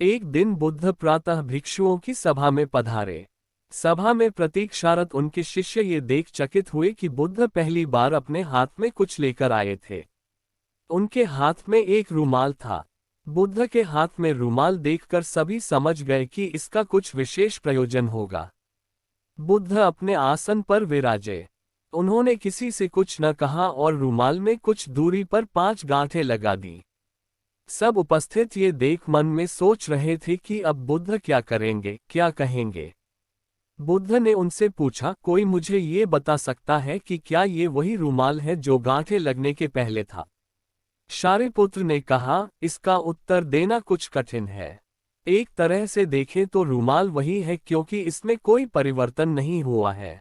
एक दिन बुद्ध प्रातः भिक्षुओं की सभा में पधारे। सभा में प्रतीक्षारत उनके शिष्य ये देख चकित हुए कि बुद्ध पहली बार अपने हाथ में कुछ लेकर आए थे। उनके हाथ में एक रुमाल था। बुद्ध के हाथ में रुमाल देखकर सभी समझ गए कि इसका कुछ विशेष प्रयोजन होगा। बुद्ध अपने आसन पर विराजे। उन्होंने किसी से कुछ न कहा और रुमाल में कुछ दूरी पर 5 गांठें लगा दी। सब उपस्थित ये देख मन में सोच रहे थे कि अब बुद्ध क्या करेंगे, क्या कहेंगे। बुद्ध ने उनसे पूछा, कोई मुझे ये बता सकता है कि क्या ये वही रुमाल है जो गांठें लगने के पहले था? शारिपुत्र ने कहा, इसका उत्तर देना कुछ कठिन है। एक तरह से देखें तो रुमाल वही है क्योंकि इसमें कोई परिवर्तन नहीं हुआ है।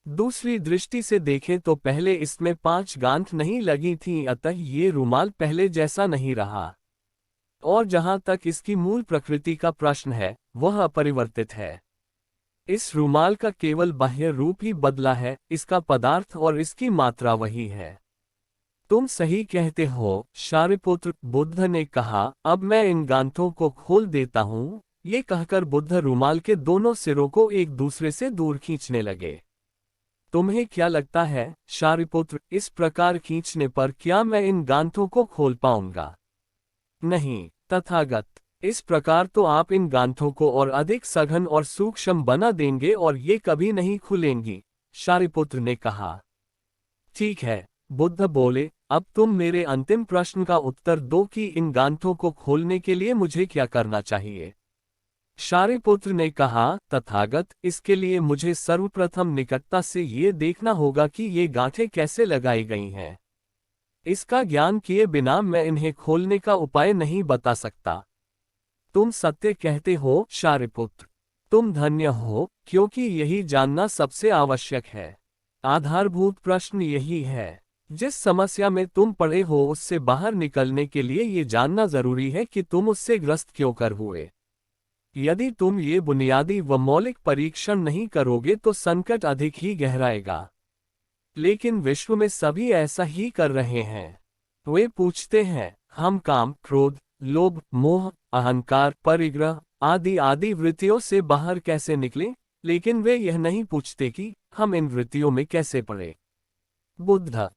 दूसरी दृष्टि से देखें तो पहले इसमें 5 गांठ नहीं लगी थीं, अतः ये रुमाल पहले जैसा नहीं रहा। और जहां तक इसकी मूल प्रकृति का प्रश्न है, वह अपरिवर्तित है। इस रुमाल का केवल बाह्य रूप ही बदला है, इसका पदार्थ और इसकी मात्रा वही है। तुम सही कहते हो शारिपुत्र, बुद्ध ने कहा। अब मैं इन गांठों को खोल देता हूँ। ये कहकर बुद्ध रुमाल के दोनों सिरों को एक दूसरे से दूर खींचने लगे। तुम्हें क्या लगता है शारिपुत्र, इस प्रकार खींचने पर क्या मैं इन गांठों को खोल पाऊंगा? नहीं तथागत, इस प्रकार तो आप इन गांठों को और अधिक सघन और सूक्ष्म बना देंगे और ये कभी नहीं खुलेंगी, शारिपुत्र ने कहा। ठीक है, बुद्ध बोले, अब तुम मेरे अंतिम प्रश्न का उत्तर दो कि इन गांठों को खोलने के लिए मुझे क्या करना चाहिए। शारिपुत्र ने कहा, तथागत, इसके लिए मुझे सर्वप्रथम निकटता से ये देखना होगा कि ये गांठें कैसे लगाई गई हैं। इसका ज्ञान किए बिना मैं इन्हें खोलने का उपाय नहीं बता सकता। तुम सत्य कहते हो शारिपुत्र। तुम धन्य हो, क्योंकि यही जानना सबसे आवश्यक है। आधारभूत प्रश्न यही है। जिस समस्या में तुम पड़े हो उससे बाहर निकलने के लिए ये जानना जरूरी है कि तुम उससे ग्रस्त क्यों कर हुए। यदि तुम ये बुनियादी व मौलिक परीक्षण नहीं करोगे तो संकट अधिक ही गहराएगा। लेकिन विश्व में सभी ऐसा ही कर रहे हैं। वे पूछते हैं, हम काम, क्रोध, लोभ, मोह, अहंकार, परिग्रह आदि आदि वृत्तियों से बाहर कैसे निकलें, लेकिन वे यह नहीं पूछते कि हम इन वृत्तियों में कैसे पड़े। बुद्ध